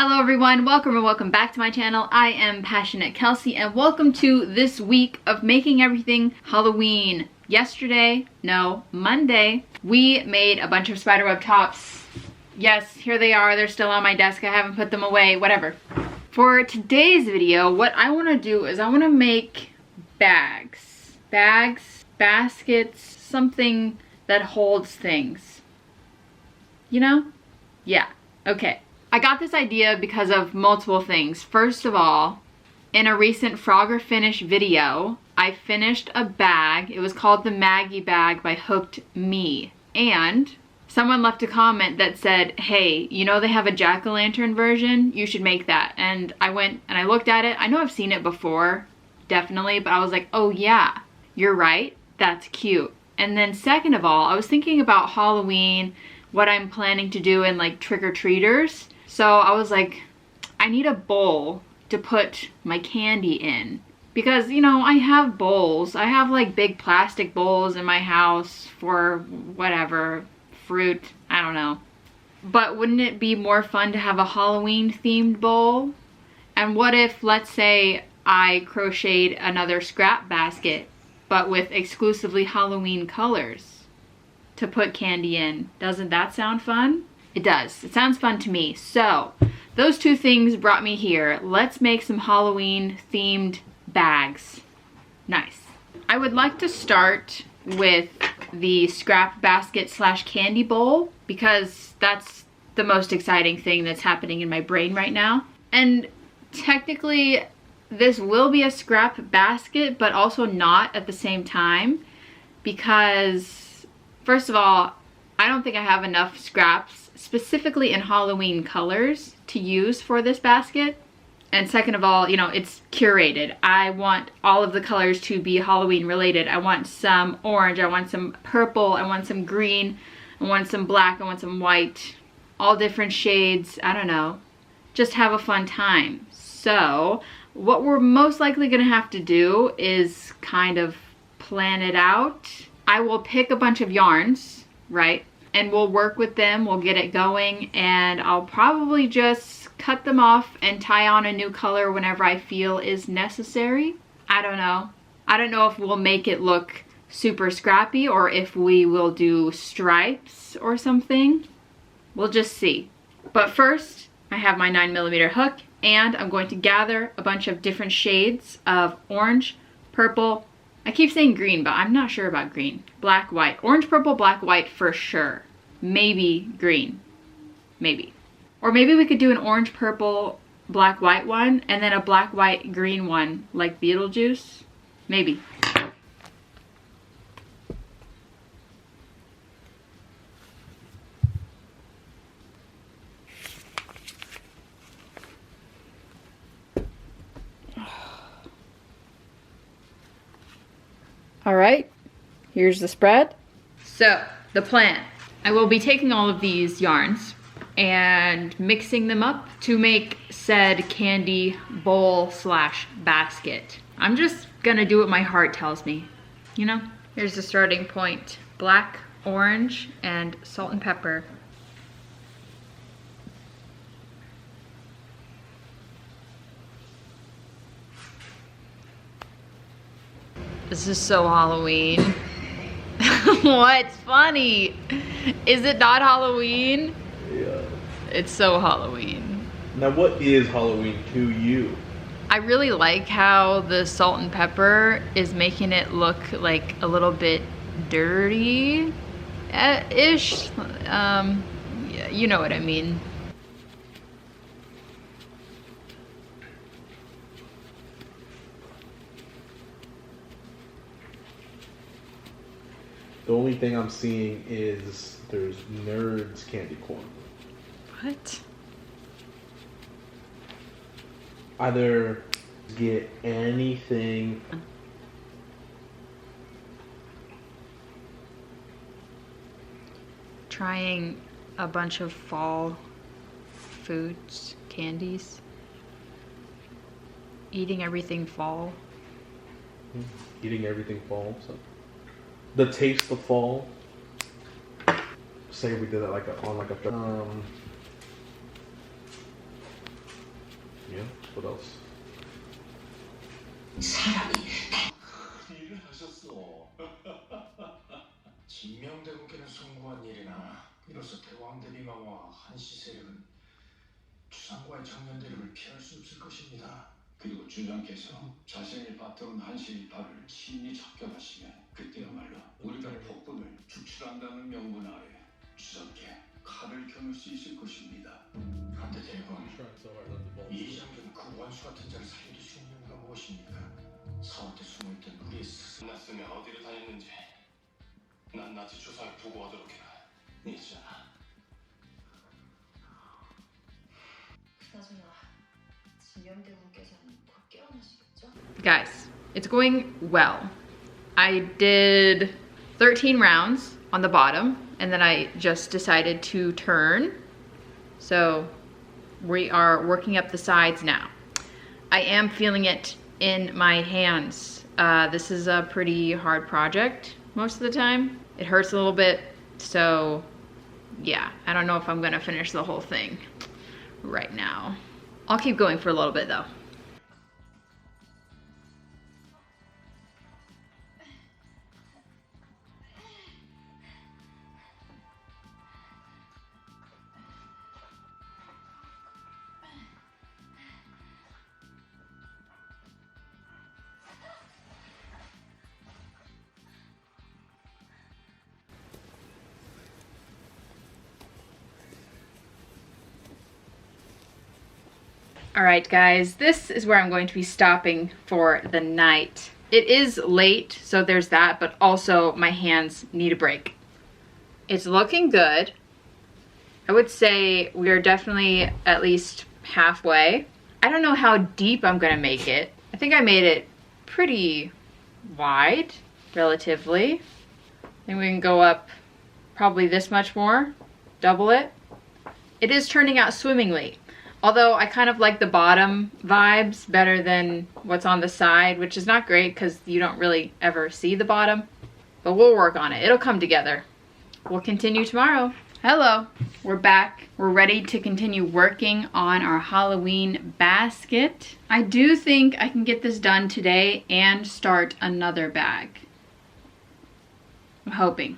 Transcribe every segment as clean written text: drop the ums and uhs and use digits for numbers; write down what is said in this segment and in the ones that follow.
Hello everyone, welcome or welcome back to my channel. I am Passioknit Kelsie and welcome to this week of making everything Halloween. Monday, we made a bunch of spiderweb tops. Yes, here they are. They're still on my desk. I haven't put them away, whatever. For today's video, what I want to do is I want to make bags, baskets, something that holds things. You know? Yeah, okay. I got this idea because of multiple things. First of all, in a recent Frogger Finish video, I finished a bag. It was called the Maggie bag by Hooked Me. And someone left a comment that said, hey, you know they have a jack-o'-lantern version? You should make that. And I went and I looked at it. I know I've seen it before, definitely, but I was like, oh yeah, you're right. That's cute. And then second of all, I was thinking about Halloween, what I'm planning to do in like trick-or-treaters. So I was like, I need a bowl to put my candy in. Because, you know, I have bowls. I have like big plastic bowls in my house for whatever, fruit, I don't know. But wouldn't it be more fun to have a Halloween themed bowl? And what if, let's say, I crocheted another scrap basket, but with exclusively Halloween colors to put candy in? Doesn't that sound fun? It does. It sounds fun to me. So those two things brought me here. Let's make some Halloween themed bags. Nice. I would like to start with the scrap basket slash candy bowl because that's the most exciting thing that's happening in my brain right now. And technically this will be a scrap basket, but also not at the same time because first of all, I don't think I have enough scraps specifically in Halloween colors to use for this basket. And second of all, you know, it's curated. I want all of the colors to be Halloween related. I want some orange, I want some purple, I want some green, I want some black, I want some white, all different shades, I don't know. Just have a fun time. So what we're most likely gonna have to do is kind of plan it out. I will pick a bunch of yarns, right? And we'll work with them, we'll get it going, and I'll probably just cut them off and tie on a new color whenever I feel is necessary. I don't know. I don't know if we'll make it look super scrappy or if we will do stripes or something. We'll just see. But first, I have my 9mm hook and I'm going to gather a bunch of different shades of orange, purple, I keep saying green, but I'm not sure about green. Black, white. Orange, purple, black, white for sure. Maybe green. Maybe. Or maybe we could do an orange, purple, black, white one, and then a black, white, green one, like Beetlejuice. Maybe. All right, here's the spread. So the plan, I will be taking all of these yarns and mixing them up to make said candy bowl slash basket. I'm just gonna do what my heart tells me, you know? Here's the starting point. Black, orange, and salt and pepper. This is so Halloween. What's funny? Is it not Halloween? Yeah. It's so Halloween. Now what is Halloween to you? I really like how the salt and pepper is making it look like a little bit dirty-ish. Yeah, you know what I mean. The only thing I'm seeing is there's Nerds candy corn. What? Either get anything. Trying a bunch of fall foods, candies. Eating everything fall. Eating everything fall. So. The taste of fall. Say we did it like on like a Yeah. What else? 일을 하셨어. 진명대군께는 숭고한 일이나 이로써 대왕 대비마와 한시 세력은 주상과의 정면 대립을 피할 수 없을 것입니다. 그리고 주장께서 자신이 받들은 한시의 발을 친히 접견하시면 그때야말로 우리가 폭군을 축출한다는 명분 아래 주상께 칼을 겨눌 수 있을 것입니다. 한데 대왕, 이 장군 그 원수 같은 자를 살려두시는 이유가 무엇입니까? 사원때 숨어있던 우리의 스승 났으면 어디로 다녔는지 난 나치 조상에 보고하도록 해라. 있잖아. 그나저나 진명대군께서는 곧 깨어나시겠죠? Guys, it's going well. I did 13 rounds on the bottom, and then I just decided to turn. So we are working up the sides now. I am feeling it in my hands. This is a pretty hard project most of the time. It hurts a little bit, so yeah, I don't know if I'm gonna finish the whole thing right now. I'll keep going for a little bit though. All right, guys, this is where I'm going to be stopping for the night. It is late, so there's that, but also my hands need a break. It's looking good. I would say we are definitely at least halfway. I don't know how deep I'm gonna make it. I think I made it pretty wide, relatively. I think we can go up probably this much more, double it. It is turning out swimmingly. Although I kind of like the bottom vibes better than what's on the side, which is not great because you don't really ever see the bottom. But we'll work on it. It'll come together. We'll continue tomorrow. Hello, we're back. We're ready to continue working on our Halloween basket. I do think I can get this done today and start another bag. I'm hoping.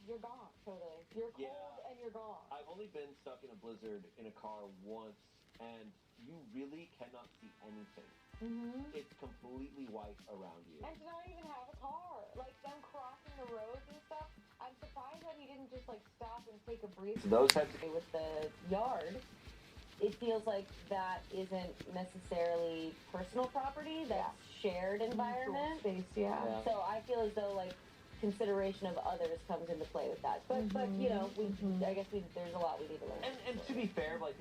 You're gone, totally. You're cold and you're gone. I've only been stuck in a blizzard in a car once, and you really cannot see anything. Mm-hmm. It's completely white around you. And to not even have a car, like them crossing the roads and stuff. I'm surprised that he didn't just like stop and take a breather. Those types of With the yard, it feels like that isn't necessarily personal property. That's shared environment. Space, yeah. So I feel as though like consideration of others comes into play with that. But you know, I guess there's a lot we need to learn. And to be fair, like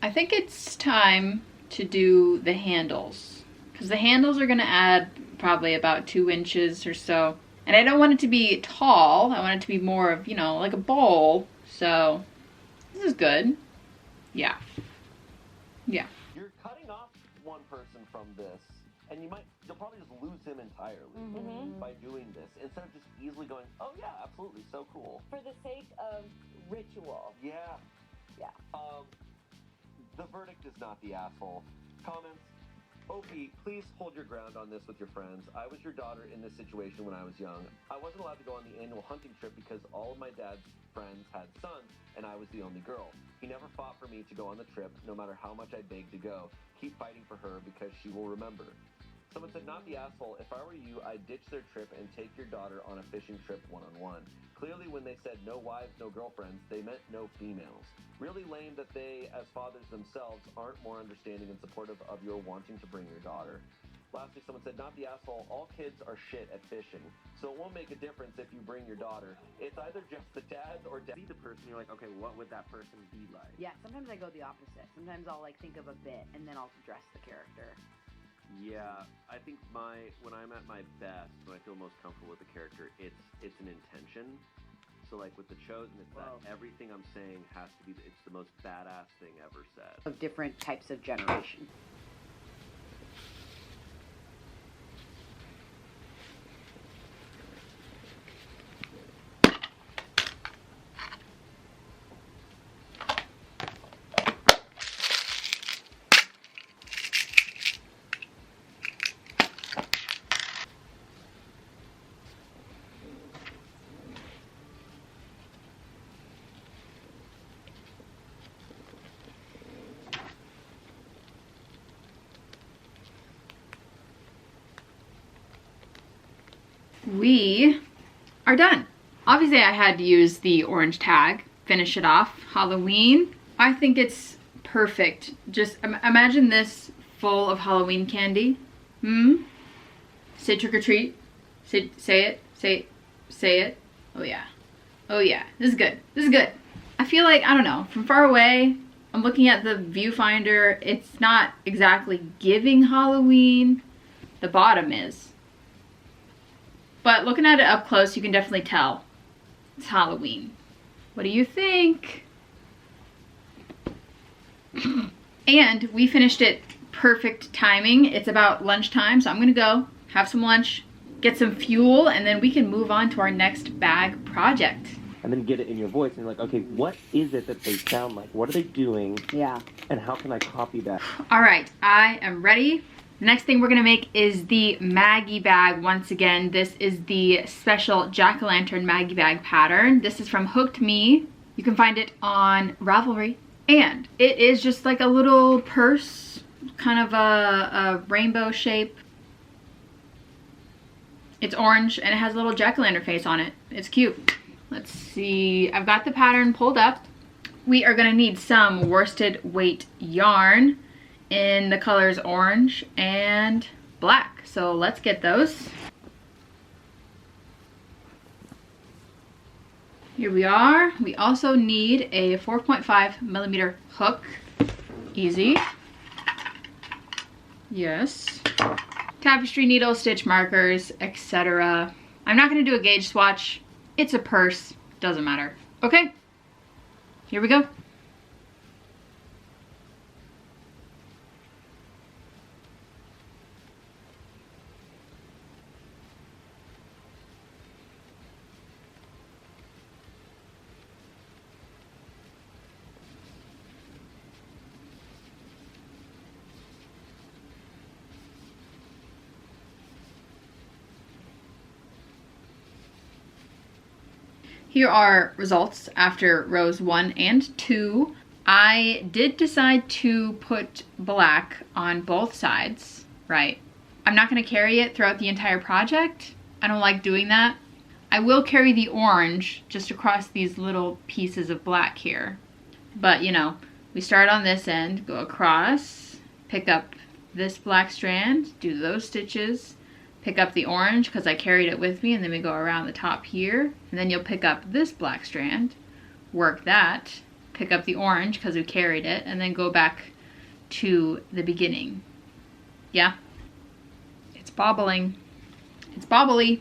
I think it's time to do the handles, because the handles are going to add probably about 2 inches or so. And I don't want it to be tall. I want it to be more of, you know, like a bowl. So this is good. Yeah. Yeah. you're cutting off one person from this, and you'll probably just lose him entirely by doing this, instead of just easily going, oh yeah, absolutely, so cool. For the sake of ritual. Yeah. Yeah. The verdict is not the asshole. Comments. Opie, please hold your ground on this with your friends. I was your daughter in this situation when I was young. I wasn't allowed to go on the annual hunting trip because all of my dad's friends had sons, and I was the only girl. He never fought for me to go on the trip, no matter how much I begged to go. Keep fighting for her because she will remember. Someone said, not the asshole. If I were you, I'd ditch their trip and take your daughter on a fishing trip one-on-one. Clearly, when they said no wives, no girlfriends, they meant no females. Really lame that they, as fathers themselves, aren't more understanding and supportive of your wanting to bring your daughter. Lastly, someone said, not the asshole. All kids are shit at fishing, so it won't make a difference if you bring your daughter. It's either just the dads or see the person, you're like, okay, what would that person be like? Yeah, sometimes I go the opposite. Sometimes I'll like think of a bit and then I'll dress the character. Yeah, I think when I'm at my best, when I feel most comfortable with the character, it's an intention. So like with The Chosen, it's that everything I'm saying has to be, it's the most badass thing ever said. Of different types of generation. we are done. Obviously I had to use the orange tag, finish it off. Halloween, I think it's perfect. Just imagine this full of Halloween candy. Say trick or treat. Say it. Say it. Oh yeah. Oh yeah. This is good. This is good. I feel like, I don't know, from far away, I'm looking at the viewfinder. It's not exactly giving Halloween. The bottom is. But looking at it up close, you can definitely tell it's Halloween. What do you think? And we finished it perfect timing. It's about lunchtime, so I'm gonna go have some lunch, get some fuel, and then we can move on to our next bag project. And then get it in your voice, and you're like, okay, what is it that they sound like? What are they doing? Yeah. And how can I copy that? All right, I am ready. The next thing we're gonna make is the Maggie bag. Once again, this is the special jack-o'-lantern Maggie bag pattern. This is from Hooked Me. You can find it on Ravelry. And it is just like a little purse, kind of a rainbow shape. It's orange and it has a little jack-o'-lantern face on it. It's cute. Let's see, I've got the pattern pulled up. We are gonna need some worsted weight yarn in the colors orange and black. So let's get those. Here we are. We also need a 4.5mm hook. Easy. Yes. Tapestry needle, stitch markers, etc. I'm not gonna do a gauge swatch. It's a purse, doesn't matter. Okay, here we go. Here are results after rows 1 and 2. I did decide to put black on both sides, right? I'm not gonna carry it throughout the entire project. I don't like doing that. I will carry the orange just across these little pieces of black here. But you know, we start on this end, go across, pick up this black strand, do those stitches, pick up the orange because I carried it with me, and then we go around the top here, and then you'll pick up this black strand, work that, pick up the orange because we carried it, and then go back to the beginning. Yeah, it's bobbling. It's bobbly.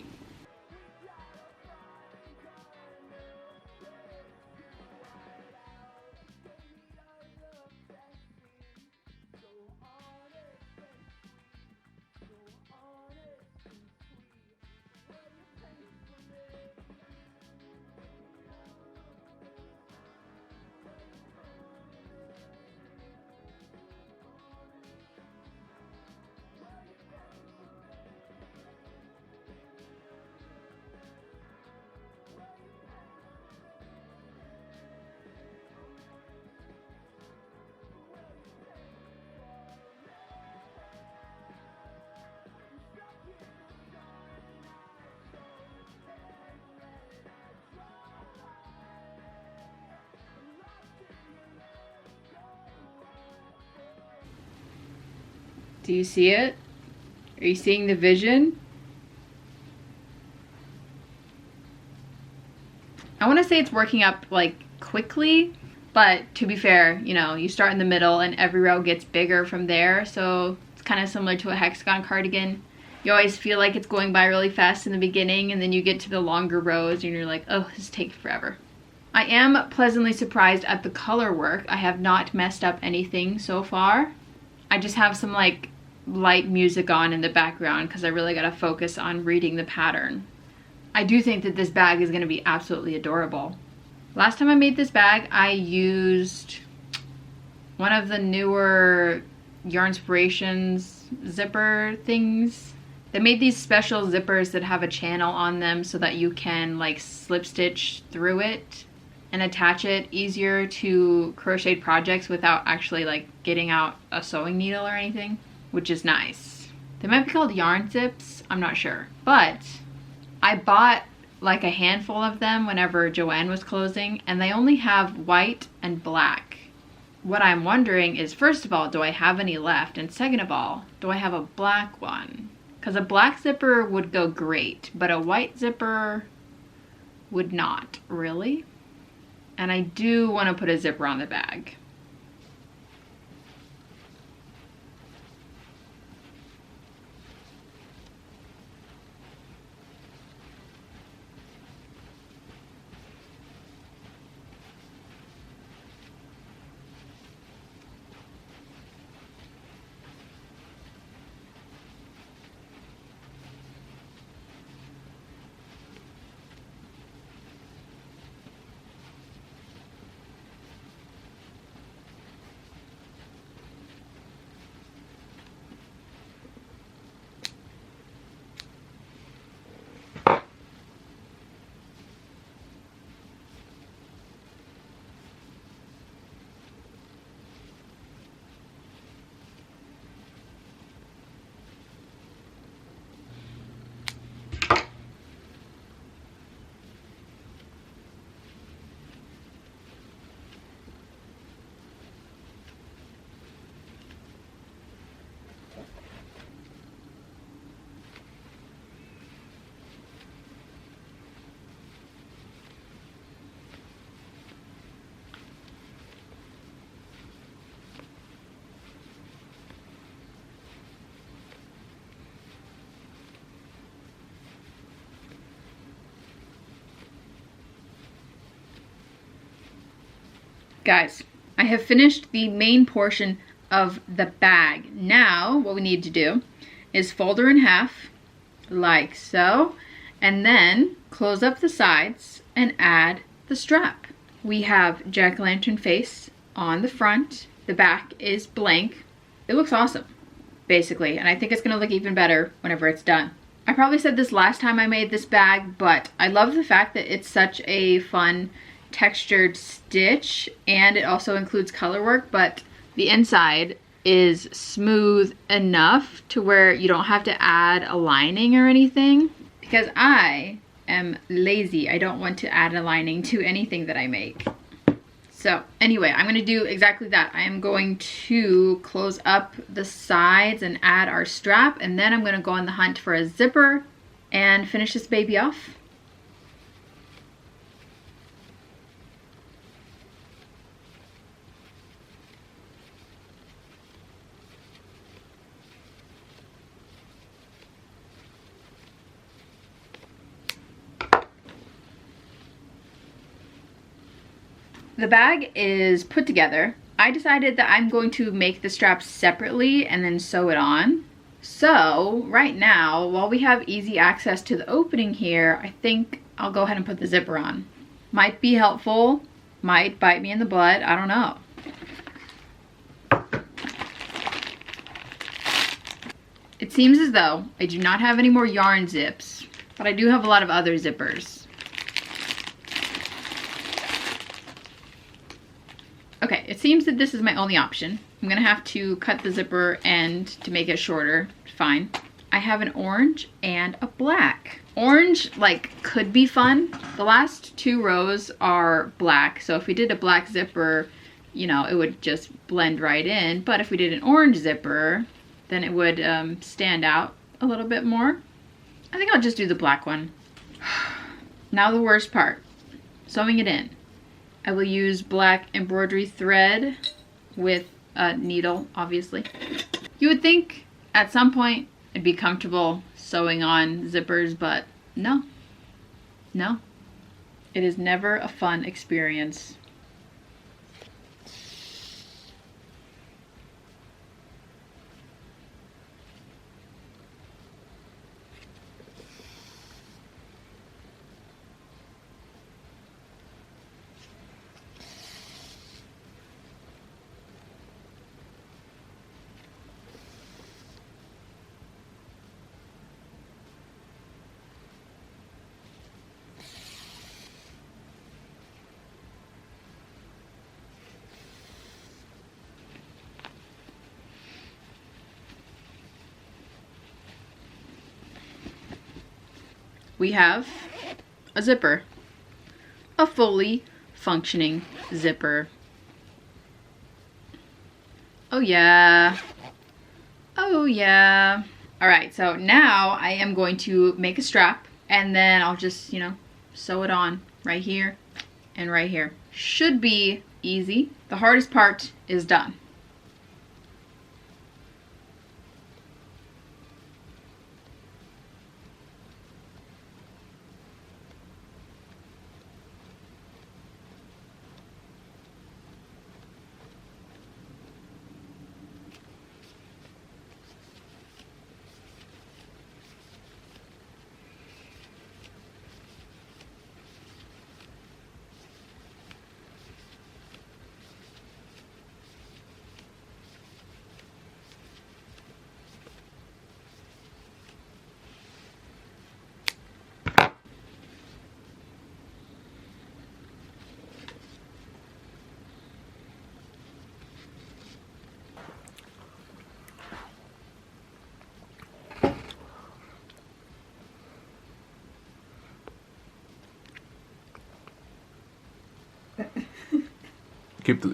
Do you see it? Are you seeing the vision? I want to say it's working up like quickly, but to be fair, you know, you start in the middle and every row gets bigger from there, so it's kind of similar to a hexagon cardigan. You always feel like it's going by really fast in the beginning, and then you get to the longer rows and you're like, oh, this is taking forever. I am pleasantly surprised at the color work. I have not messed up anything so far. I just have some like light music on in the background because I really gotta focus on reading the pattern. I do think that this bag is gonna be absolutely adorable. Last time I made this bag, I used one of the newer Yarnspirations zipper things. They made these special zippers that have a channel on them so that you can like slip stitch through it and attach it easier to crocheted projects without actually like getting out a sewing needle or anything, which is nice. They might be called yarn zips, I'm not sure. But I bought like a handful of them whenever Joann was closing, and they only have white and black. What I'm wondering is, first of all, do I have any left? And second of all, do I have a black one? Because a black zipper would go great, but a white zipper would not, really. And I do want to put a zipper on the bag. Guys, I have finished the main portion of the bag. Now, what we need to do is fold her in half, like so, and then close up the sides and add the strap. We have jack-o'-lantern face on the front. The back is blank. It looks awesome, basically, and I think it's gonna look even better whenever it's done. I probably said this last time I made this bag, but I love the fact that it's such a fun textured stitch, and it also includes color work, but the inside is smooth enough to where you don't have to add a lining or anything, because I am lazy. I don't want to add a lining to anything that I make. So anyway, I'm going to do exactly that. I am going to close up the sides and add our strap, and then I'm going to go on the hunt for a zipper and finish this baby off. The bag is put together. I decided that I'm going to make the straps separately and then sew it on. So right now, while we have easy access to the opening here, I think I'll go ahead and put the zipper on. Might be helpful, might bite me in the butt, I don't know. It seems as though I do not have any more yarn zips, but I do have a lot of other zippers. Okay, it seems that this is my only option. I'm gonna have to cut the zipper end to make it shorter. Fine. I have an orange and a black. Orange, like, could be fun. The last two rows are black, so if we did a black zipper, you know, it would just blend right in. But if we did an orange zipper, then it would stand out a little bit more. I think I'll just do the black one. Now the worst part, sewing it in. I will use black embroidery thread with a needle, obviously. You would think at some point I'd be comfortable sewing on zippers, but no. No. It is never a fun experience. we have a zipper. A fully functioning zipper. Oh yeah. Oh yeah. Alright, so now I am going to make a strap and then I'll just, you know, sew it on right here and right here. Should be easy. The hardest part is done.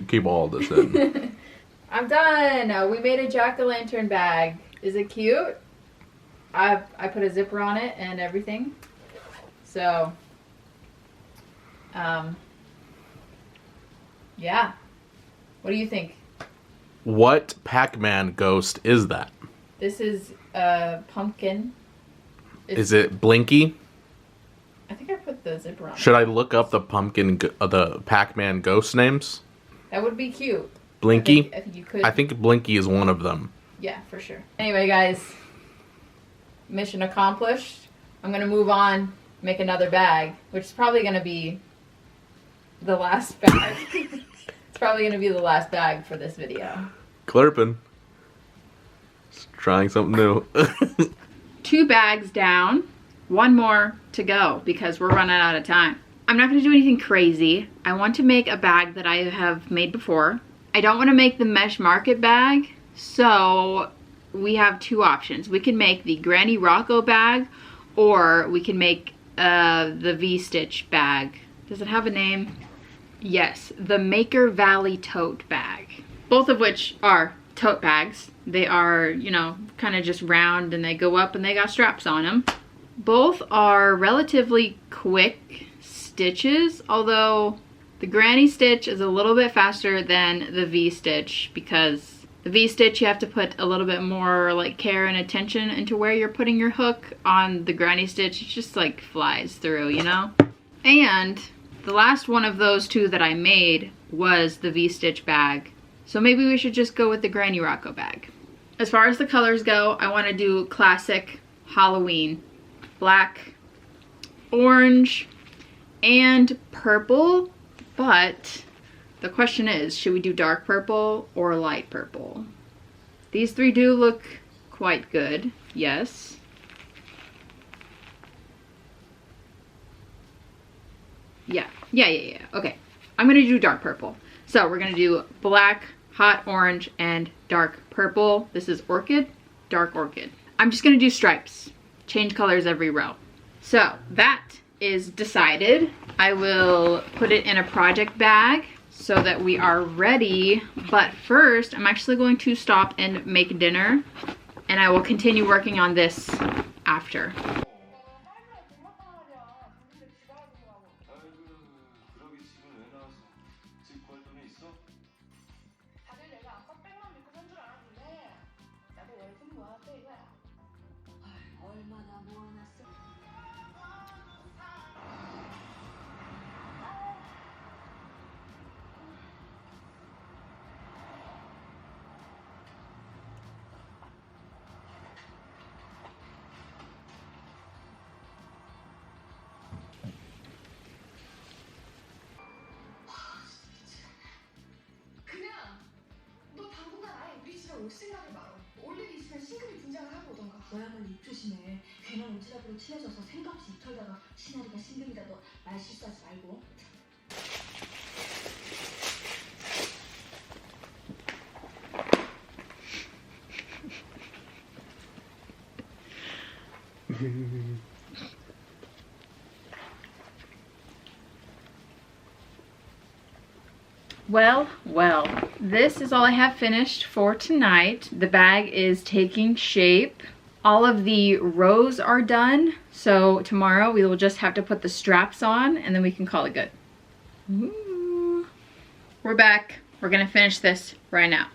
Keep all this in. I'm done. We made a jack-o'-lantern bag. Is it cute? I put a zipper on it and everything. So, yeah. What do you think? What Pac-Man ghost is that? This is a pumpkin. Is it Blinky? I think I put the zipper on. Should I look up the the Pac-Man ghost names? That would be cute. Blinky? I think you could. I think Blinky is one of them. Yeah, for sure. Anyway, guys, mission accomplished. I'm gonna move on, make another bag, which is probably gonna be the last bag. It's probably gonna be the last bag for this video. Clerpin. Just trying something new. 2 bags down, 1 more to go because we're running out of time. I'm not gonna do anything crazy. I want to make a bag that I have made before. I don't want to make the mesh market bag, so we have 2 options. We can make the Granny Rocco bag, or we can make the V-stitch bag. Does it have a name? Yes, the Maker Valley tote bag. Both of which are tote bags. They are, you know, kind of just round and they go up and they got straps on them. Both are relatively quick stitches, although the granny stitch is a little bit faster than the V-stitch because the V-stitch you have to put a little bit more like care and attention into where you're putting your hook. On the granny stitch, it just like flies through, you know? And the last one of those 2 that I made was the V-stitch bag. So maybe we should just go with the Granny Rocco bag. As far as the colors go, I want to do classic Halloween. Black, orange, and purple, but the question is, should we do dark purple or light purple? These 3 do look quite good, yes. Yeah. Okay, I'm gonna do dark purple. So we're gonna do black, hot orange, and dark purple. This is orchid, dark orchid. I'm just gonna do stripes. Change colors every row. So that is decided. I will put it in a project bag so that we are ready. But first, I'm actually going to stop and make dinner, and I will continue working on this after. 올 생각을 말어. 올 일이 있으면 싱글이 분장을 하고 오던가. 너야말로 입 조심해. 괜한 오지랖으로 친해져서 생각 없이 입 털다가 시나리가 싱글이다. 너 말 실수하지 말고. Well, this is all I have finished for tonight. The bag is taking shape. All of the rows are done. So tomorrow we will just have to put the straps on and then we can call it good. Ooh. We're back. We're gonna finish this right now.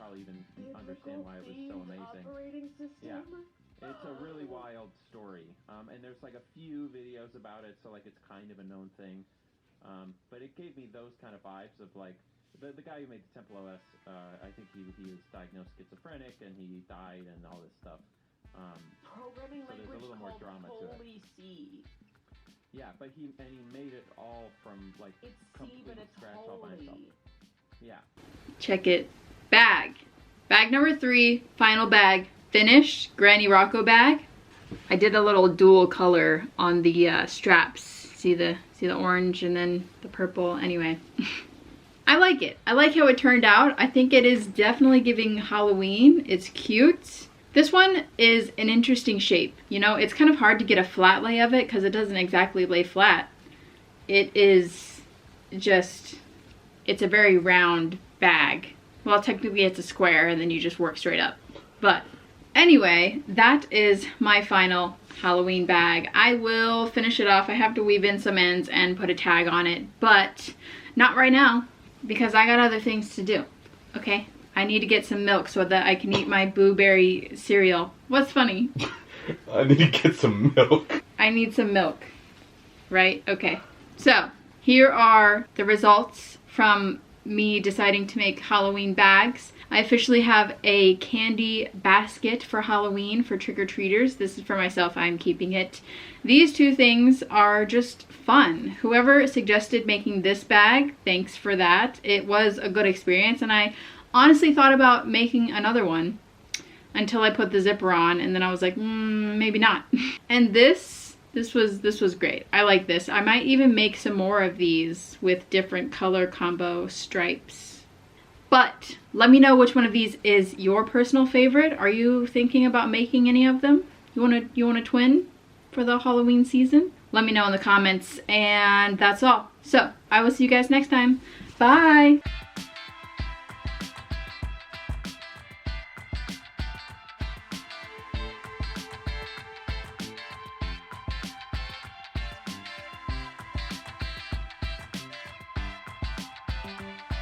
Even understand why it was so amazing. Yeah, it's a really wild story, and there's like a few videos about it, so like it's kind of a known thing, but it gave me those kind of vibes of like the guy who made the Temple OS. I think he was diagnosed schizophrenic and he died and all this stuff. Programming so there's a little more drama to it. Yeah, but he made it all from like completely scratch all by himself. Yeah. Check it. Bag number 3, final bag, finished. Granny Rocco bag. I did a little dual color on the straps. See the orange and then the purple. Anyway, I like it. I like how it turned out. I think it is definitely giving Halloween. It's cute. This one is an interesting shape. You know, it's kind of hard to get a flat lay of it because it doesn't exactly lay flat. It is just, it's a very round bag. Well, technically it's a square and then you just work straight up. But anyway, that is my final Halloween bag. I will finish it off. I have to weave in some ends and put a tag on it, but not right now because I got other things to do, okay? I need to get some milk so that I can eat my blueberry cereal. What's funny? I need to get some milk. I need some milk, right? Okay. So here are the results from me deciding to make Halloween bags. I officially have a candy basket for Halloween for trick-or-treaters. This is for myself, I'm keeping it. These two things are just fun. Whoever suggested making this bag, thanks for that. It was a good experience and I honestly thought about making another one until I put the zipper on and then I was like, maybe not. And this was great. I like this. I might even make some more of these with different color combo stripes. But let me know which one of these is your personal favorite. Are you thinking about making any of them? You want a twin for the Halloween season? Let me know in the comments, and that's all. So I will see you guys next time. Bye.